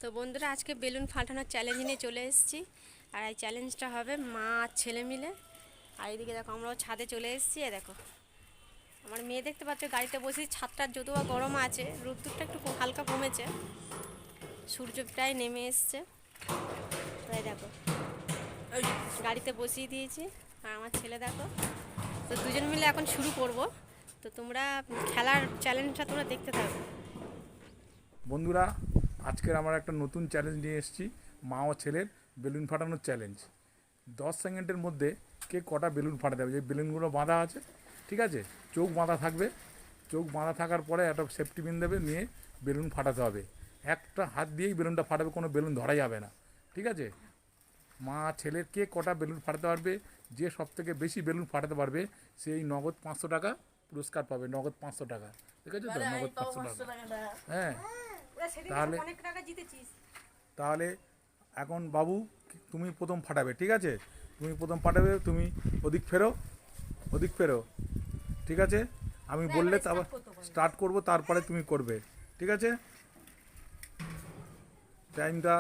তো বন্ধুরা, আজকে বেলুন ফাটানোর চ্যালেঞ্জ নিয়ে চলে এসেছি। আর এই চ্যালেঞ্জটা হবে মা আর ছেলে মিলে। আর এইদিকে দেখো, আমরাও ছাদে চলে এসেছি। দেখো, আমার মেয়ে দেখতে পাচ্ছ গাড়িতে বসেছি। ছাদটা যদিও গরম আছে, রোদ্দুরটা একটু হালকা কমেছে, সূর্য প্রায় নেমে এসছে। তাই দেখো, গাড়িতে বসিয়ে দিয়েছি। আর আমার ছেলে দেখো, তো দুজন মিলে এখন শুরু করব। তো তোমরা খেলার চ্যালেঞ্জটা তোমরা দেখতে থাকো। বন্ধুরা, আজকের আমরা একটা নতুন চ্যালেঞ্জ নিয়ে এসেছি, মা ও ছেলের বেলুন ফাটানোর চ্যালেঞ্জ। 10 সেকেন্ডের মধ্যে কে কটা বেলুন ফাটাতে হবে। যে বেলুনগুলো বাঁধা আছে, ঠিক আছে, চোখ বাঁধা থাকবে। চোখ বাঁধা থাকার পরে একটা সেফটি পিন দেবে, নিয়ে বেলুন ফাটাতে হবে। একটা হাত দিয়েই বেলুনটা ফাটাবে, কোনো বেলুন ধরা যাবে না, ঠিক আছে। মা ছেলের কে কটা বেলুন ফাটাতে পারবে, যে সব থেকে বেশি বেলুন ফাটাতে পারবে সেই নগদ 500 টাকা পুরস্কার পাবে। নগদ 500 টাকা, ঠিক আছে তো, নগদ 500 টাকা। হ্যাঁ, তাহলে তাহলে এখন বাবু তুমি প্রথম ফাটাবে, ঠিক আছে। তুমি প্রথম ফাটাবে, তুমি ওদিক ফেরো, ওদিক ফেরো, ঠিক আছে। আমি বললে তারপর স্টার্ট করব, তারপরে তুমি করবে, ঠিক আছে। টাইমটা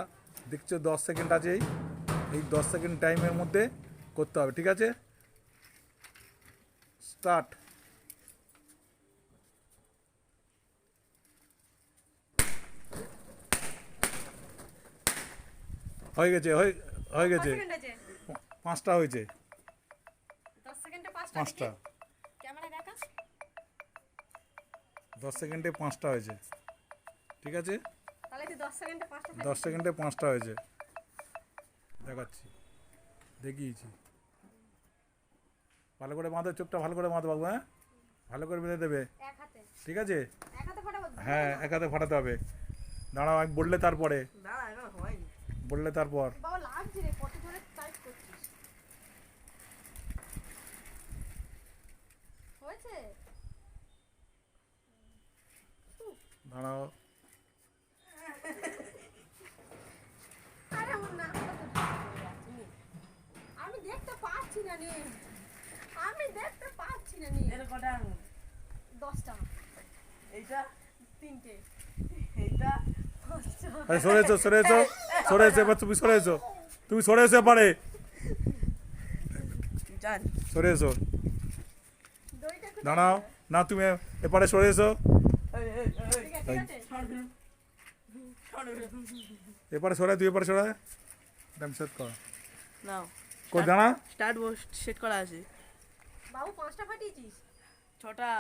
দেখছো 10 সেকেন্ড আছে, এই 10 সেকেন্ড টাইমের মধ্যে করতে হবে, ঠিক আছে। স্টার্ট। হয়ে গেছে, হয়ে গেছে, 5টা হয়েছে, 5টা। 10 সেকেন্ডে 5টা হয়েছে, ঠিক আছে। 10 সেকেন্ডে 5টা হয়েছে, দেখাচ্ছি, দেখিয়েছি। ভালো করে বাঁধো, চোখটা ভালো করে বাঁধো বাবু, হ্যাঁ, ভালো করে বেঁধে দেবে, ঠিক আছে। হ্যাঁ, এক হাতে ফাটাতে হবে। দাঁড়াও, আমি বললে তারপরে, বললে তারপর। দাঁড়াও, আমি দেখতে পাচ্ছি না রে, আমি দেখতে পাচ্ছি না। 10টা, এইটা তিনটে, এইটা সরেছো, সরেছো, সরেছো, এবার তুমি সরেছো, তুমি সরেছো, এবারে জান সরেছো। দইটা কোথায়? দাঁড়াও, না তুমি এপারে সরেছো, ঠিক আছে। এপারে সরাই, তুই এপারে সরাই। টাইম সেট কর, নাও কই দাঁড়া। স্টার্ট বোর্ড সেট করা আছে। বাবু 5টা ফাটিয়েছিস? 6টা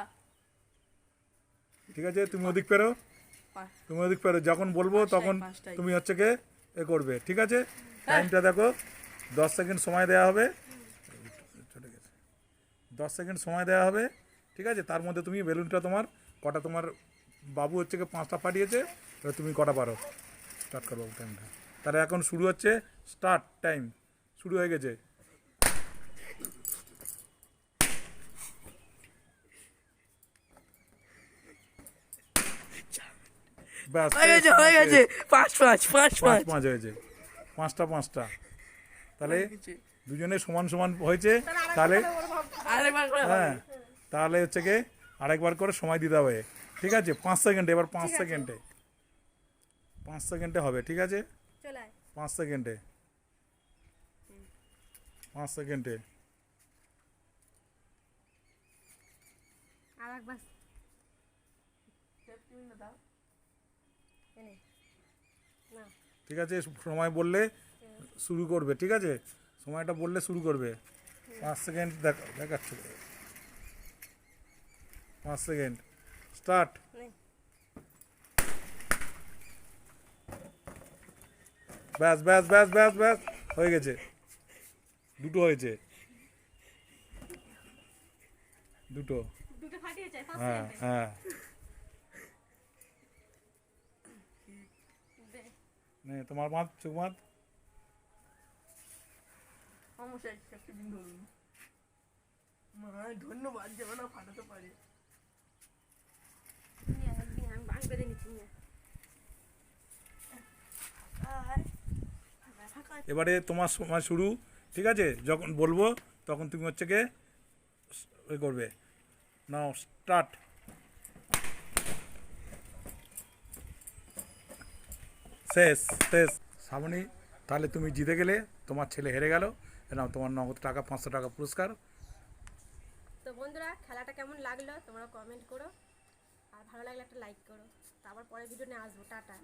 ঠিক আছে, তুমি ওদিক পেরো, তুমি ওদিক পেরো। যখন বলবো তখন পাঁচটাই। তুমি হচ্ছে কে এ করবে, ঠিক আছে। টাইমটা দেখো, 10 সেকেন্ড সময় দেওয়া হবে, 10 সেকেন্ড সময় দেওয়া হবে, ঠিক আছে। তার মধ্যে তুমি বেলুনটা তোমার কটা, তোমার বাবু হচ্ছে কি 5টা ফাটিয়েছে, এবার তুমি কটা পারো স্টার্ট করো টাইমটা। তাহলে এখন শুরু হচ্ছে, স্টার্ট টাইম শুরু হয়ে গেছে। ব্যাস, হয়ে গেছে 5 5 5 পাঁচ 5 পাঁচ হয়েছে, 5টা। তাহলে দুজনে সমান সমান হয়েছে। তাহলে আরেকবার করে হ্যাঁ, তাহলে হচ্ছে কি আরেকবার করে সময় দিতে হবে, ঠিক আছে। 5 সেকেন্ডে, এবার 5 সেকেন্ডে, 5 সেকেন্ডে হবে, ঠিক আছে। চলে আয়। 5 সেকেন্ডে, 5 সেকেন্ডে। আর একবার দাও। এনে না, ঠিক আছে, সময় বললে শুরু করবে, ঠিক আছে। সময়টা বললে শুরু করবে। 5 সেকেন্ড দেখাচ্ছে, 5 সেকেন্ড, স্টার্ট। নে। ব্যাস ব্যাস ব্যাস ব্যাস ব্যাস, হয়ে গেছে, দুটো হয়েছে, দুটো। দুটো ফাটিয়েছে 5 হ্যাঁ সেকেন্ডে। হ্যাঁ, দে, নে তোমার মাত, চোখ মাত। সমস্যা সেফটি পিন ধরুন। মা ধন্যবাদ, যেমন ফাটাতে পারে। নিয়ে আয়, একদিন আমি বেঁধে নিচ্ছি, নিয়ে আয়। এবারে তোমার সময় শুরু, ঠিক আছে। যখন বলবো তখন তুমি হচ্ছে কে এ করবে। নাও স্টার্ট। শেষ শেষ। শ্রাবণী, তাহলে তুমি জিতে গেলে, তোমার ছেলে হেরে গেল। নাও তোমার নগদ টাকা, 500 টাকা পুরস্কার। তো বন্ধুরা, খেলাটা কেমন লাগলো তোমরা কমেন্ট করো, আর ভালো লাগলে একটা লাইক করো। তো আবার পরের ভিডিও নিয়ে আসবো। টাটা।